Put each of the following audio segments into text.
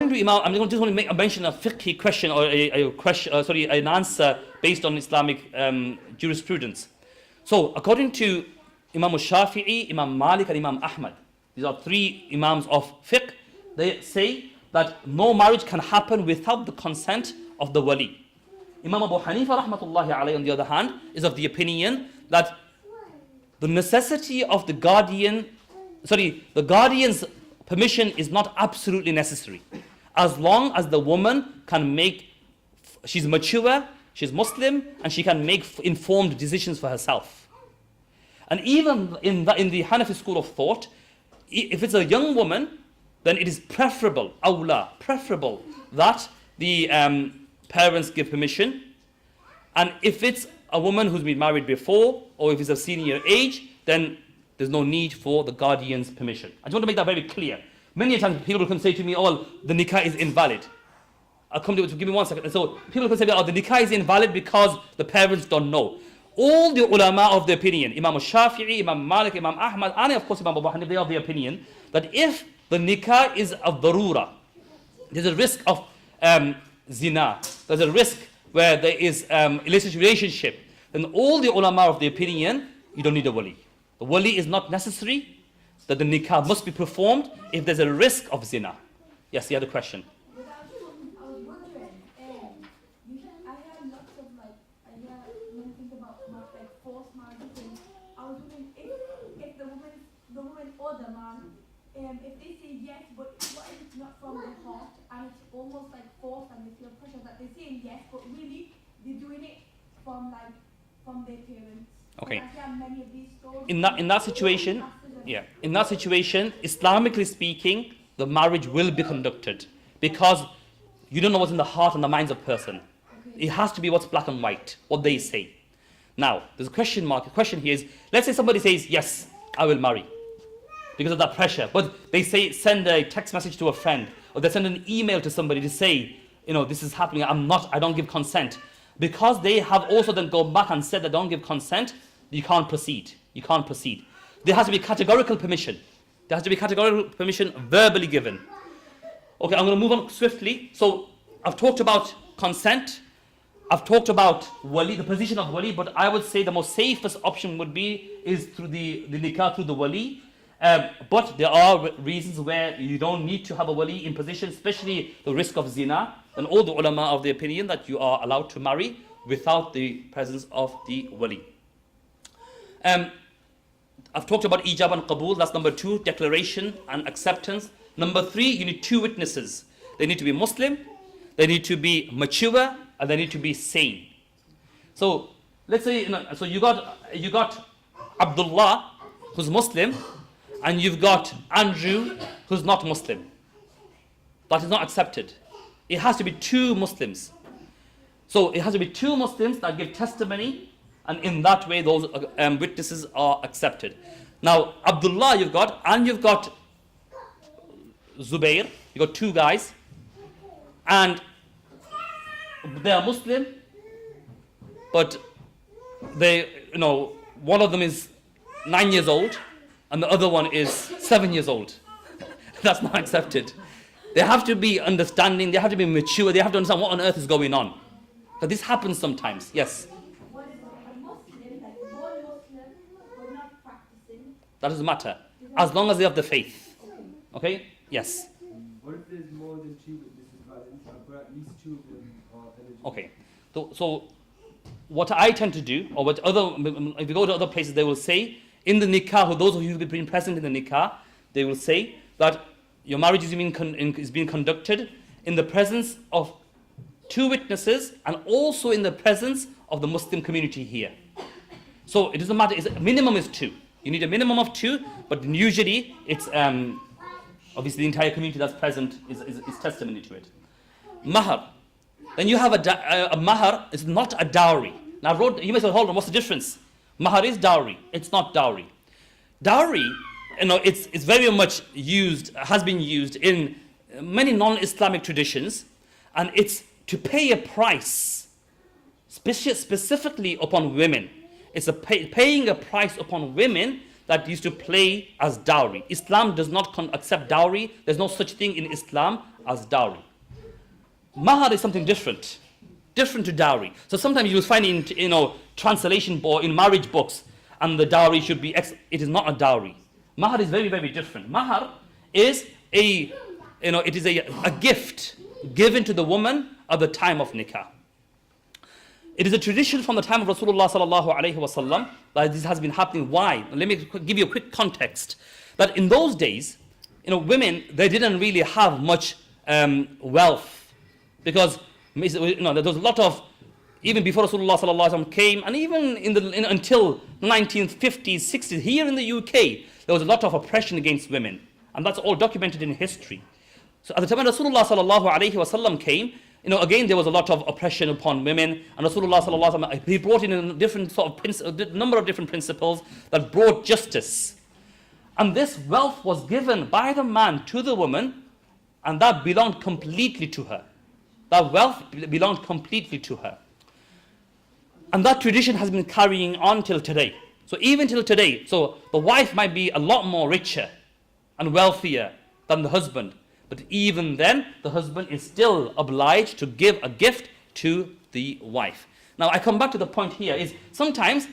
according to Imam, I'm just going to make a mention of a fiqhi question or a question, an answer based on Islamic jurisprudence. So, according to Imam Shafi'i, Imam Malik, and Imam Ahmad, these are three Imams of fiqh, they say that no marriage can happen without the consent of the wali. Imam Abu Hanifa rahmatullahi alayhi, on the other hand, is of the opinion that the necessity of the guardian's permission is not absolutely necessary. As long as the woman can she's mature, she's Muslim, and she can make informed decisions for herself. And even in the Hanafi school of thought, if it's a young woman, then it is preferable that the parents give permission. And if it's a woman who's been married before, or if it's a senior age, then there's no need for the guardian's permission. I just want to make that very clear. Many times people can say to me, oh, the nikah is invalid. I'll come to it, give me 1 second. So people can say, oh, the nikah is invalid because the parents don't know. All the ulama of the opinion, Imam Shafi'i, Imam Malik, Imam Ahmad, and of course Imam Abu Hanifa, they are of the opinion that if the nikah is a darura, there's a risk of zina, there's a risk where there is illicit relationship, then all the ulama of the opinion, you don't need a wali. The wali is not necessary, that the nikah must be performed if there's a risk of zina. Yes, you had a question. I was wondering, I heard lots of when I think about forced marriage, I was wondering if the woman or the man, if they say yes, but what if it's not from their heart and it's almost like forced and they feel pressure that they're saying yes, but really they're doing it from their parents. Okay. Many of these stories. In that situation, Islamically speaking, the marriage will be conducted because you don't know what's in the heart and the minds of a person. Okay. It has to be what's black and white, what they say. Now, there's a question mark. The question here is, let's say somebody says, yes, I will marry, because of that pressure. But they send a text message to a friend, or they send an email to somebody to say, this is happening, I don't give consent. Because they have also then gone back and said they don't give consent, you can't proceed. There has to be categorical permission. There has to be categorical permission verbally given. Okay, I'm going to move on swiftly. So I've talked about consent. I've talked about wali, the position of wali, but I would say the most safest option is through the nikah, through the wali. But there are reasons where you don't need to have a wali in position, especially the risk of zina, and all the ulama of the opinion that you are allowed to marry without the presence of the wali. I've talked about ijab and qabul, that's number 2, declaration and acceptance. Number 3, you need 2 witnesses. They need to be Muslim, they need to be mature, and they need to be sane. So let's say, so you got Abdullah, who's Muslim, and you've got Andrew, who's not Muslim. That is not accepted. It has to be 2 Muslims. So it has to be 2 Muslims that give testimony, and in that way those witnesses are accepted. Now Abdullah you've got Zubair, you've got 2 guys, and they are Muslim, but one of them is 9 years old, and the other one is 7 years old. That's not accepted. They have to be understanding, they have to be mature, they have to understand what on earth is going on. But this happens sometimes. Yes? What is a Muslim, born Muslim, but not practicing? That doesn't matter. As long as they have the faith. Okay? Yes? What if there's more than 2 witnesses, but at least 2 of them are eligible? Okay. So what I tend to do, or if you go to other places, they will say, in the nikah, those of you who have been present in the nikah, they will say that your marriage is being conducted in the presence of 2 witnesses and also in the presence of the Muslim community here. So it doesn't matter, minimum is 2. You need a minimum of 2, but usually it's obviously the entire community that's present is testimony to it. Mahar. Then you have a mahar is not a dowry. Now you may say, hold on, what's the difference? Mahar is dowry, it's not dowry. Dowry, it's very much has been used in many non-Islamic traditions, and it's to pay a price, specifically upon women. It's paying a price upon women that used to play as dowry. Islam does not accept dowry. There's no such thing in Islam as dowry. Mahar is something different to dowry. So sometimes you'll find in translation or in marriage books, and the dowry should be X. It is not a dowry. Mahar is very, very different. Mahar is it is a gift given to the woman at the time of nikah. It is a tradition from the time of Rasulullah sallallahu alaihi wasallam that this has been happening. Why? Let me give you a quick context. That in those days, women, they didn't really have much wealth, because there was a lot of, even before Rasulullah sallallahu alaihi wasallam came, and even until 1950s, 60s, here in the UK, there was a lot of oppression against women, and that's all documented in history. So at the time when Rasulullah sallallahu alaihi wasallam came, again there was a lot of oppression upon women, and Rasulullah sallallahu alaihi wasallam, he brought in a different number of different principles that brought justice. And this wealth was given by the man to the woman, and that belonged completely to her. That wealth belonged completely to her. And that tradition has been carrying on till today. So even till today, so the wife might be a lot more richer and wealthier than the husband, but even then, the husband is still obliged to give a gift to the wife. Now I come back to the point here, is sometimes,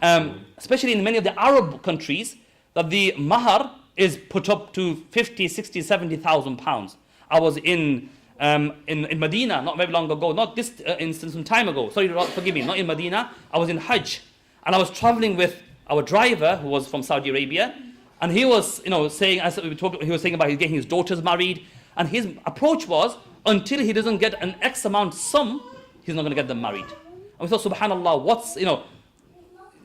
especially in many of the Arab countries, that the mahar is put up to 50, 60, 70,000 pounds. I was in Medina not very long ago, not this instance, some time ago, sorry, forgive me, not in Medina, I was in Hajj, and I was traveling with our driver who was from Saudi Arabia, and he was saying, he was saying about getting his daughters married, and his approach was, until he doesn't get an X amount sum, he's not going to get them married. And we thought, subhanallah,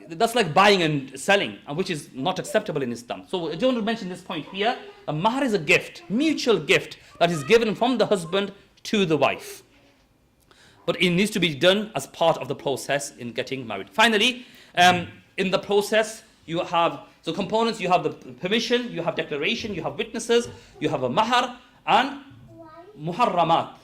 that's like buying and selling, and which is not acceptable in Islam. So I don't want to mention this point here. A mahar is a gift, mutual gift, that is given from the husband to the wife. But it needs to be done as part of the process in getting married. Finally, in the process, you have, so components, you have the permission, you have declaration, you have witnesses, you have a mahar, and muharramat.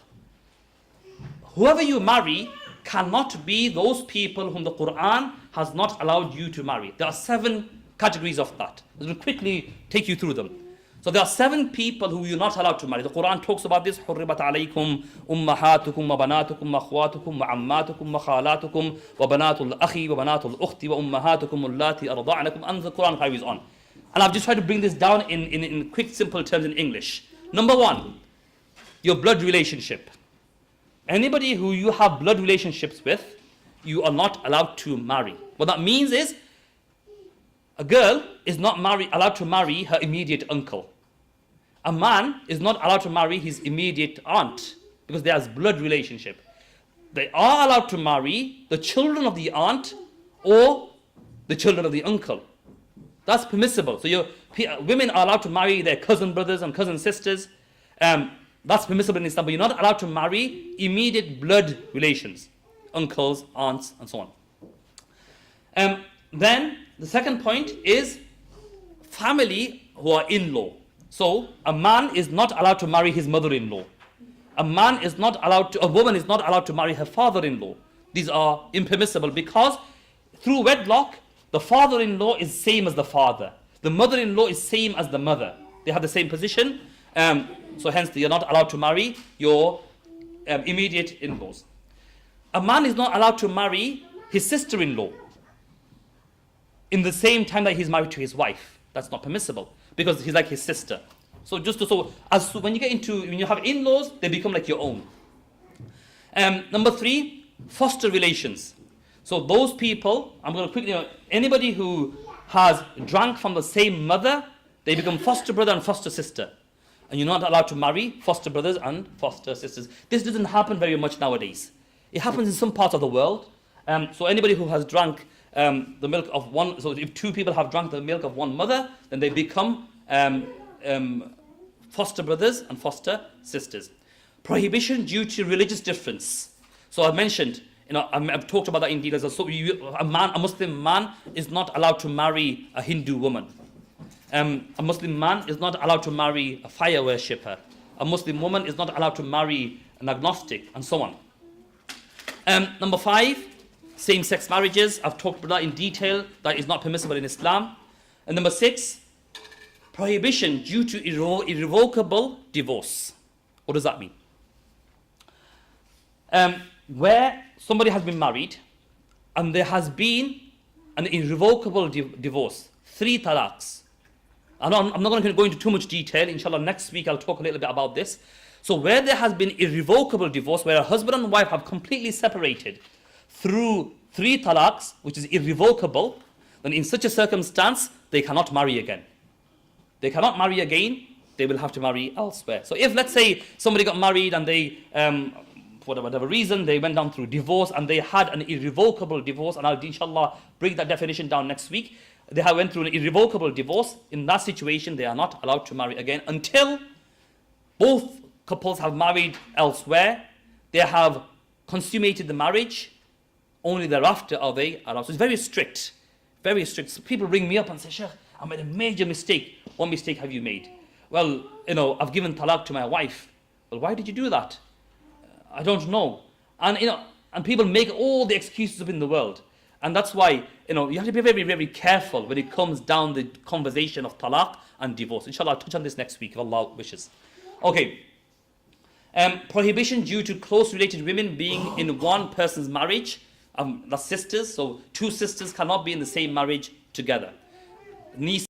Whoever you marry cannot be those people whom the Quran has not allowed you to marry. There are 7 categories of that. I will quickly take you through them. So there are 7 people who you're not allowed to marry. The Quran talks about this. حُرِّمَتْ عَلَيْكُمْ أُمَّهَاتُكُمْ وَبَنَاتُكُمْ وَأَخْوَاتُكُمْ وَعَمَّاتُكُمْ وَخَالَاتُكُمْ وَبَنَاتُ الْأَخِي وَبَنَاتُ الْأُخْتِ وَأُمَّهَاتُكُمُ اللَّاتِي أَرْضَعْنَكُمْ, and the Quran carries on. And I've just tried to bring this down in quick, simple terms in English. Number 1, your blood relationship. Anybody who you have blood relationships with, you are not allowed to marry. What that means is, a girl is not allowed to marry her immediate uncle. A man is not allowed to marry his immediate aunt, because there's blood relationship. They are allowed to marry the children of the aunt or the children of the uncle. That's permissible. So women are allowed to marry their cousin brothers and cousin sisters. That's permissible in Islam, but you're not allowed to marry immediate blood relations, uncles, aunts, and so on. Then the second point is family who are in-law. So a man is not allowed to marry his mother-in-law. A woman is not allowed to marry her father-in-law. These are impermissible, because through wedlock, the father-in-law is same as the father. The mother-in-law is same as the mother. They have the same position. So hence, you're not allowed to marry your immediate in-laws. A man is not allowed to marry his sister-in-law in the same time that he's married to his wife. That's not permissible, because he's like his sister. So when you have in-laws, they become like your own. Number 3, foster relations. So those people, I'm going to quickly, anybody who has drank from the same mother, they become foster brother and foster sister. And you're not allowed to marry foster brothers and foster sisters. This doesn't happen very much nowadays. It happens in some parts of the world. So anybody who has drunk the milk of one, so if 2 people have drunk the milk of one mother, then they become foster brothers and foster sisters. Prohibition due to religious difference. So I mentioned, I've talked about that in detail. So a Muslim man is not allowed to marry a Hindu woman. A Muslim man is not allowed to marry a fire worshipper. A Muslim woman is not allowed to marry an agnostic, and so on. Number 5, same-sex marriages. I've talked about that in detail. That is not permissible in Islam. And number 6, prohibition due to irrevocable divorce. What does that mean? Where somebody has been married and there has been an irrevocable divorce, 3 talaqs. I'm not going to go into too much detail. Inshallah, next week I'll talk a little bit about this. So where there has been irrevocable divorce, where a husband and wife have completely separated through 3 talaqs, which is irrevocable, then in such a circumstance, they cannot marry again. They cannot marry again, they will have to marry elsewhere. So if, let's say, somebody got married and they, for whatever reason, they went down through divorce and they had an irrevocable divorce, and I'll inshallah break that definition down next week. They have went through an irrevocable divorce. In that situation, they are not allowed to marry again until both couples have married elsewhere. They have consummated the marriage. Only thereafter are they allowed. So it's very strict. Very strict. So people ring me up and say, Sheikh, I made a major mistake. What mistake have you made? Well, I've given talaq to my wife. Well, why did you do that? I don't know. And and people make all the excuses up in the world. And that's why, you have to be very, very careful when it comes down the conversation of talaq and divorce. Inshallah, I'll touch on this next week if Allah wishes. Okay. Prohibition due to close related women being in one person's marriage. That's sisters. So 2 sisters cannot be in the same marriage together. Niece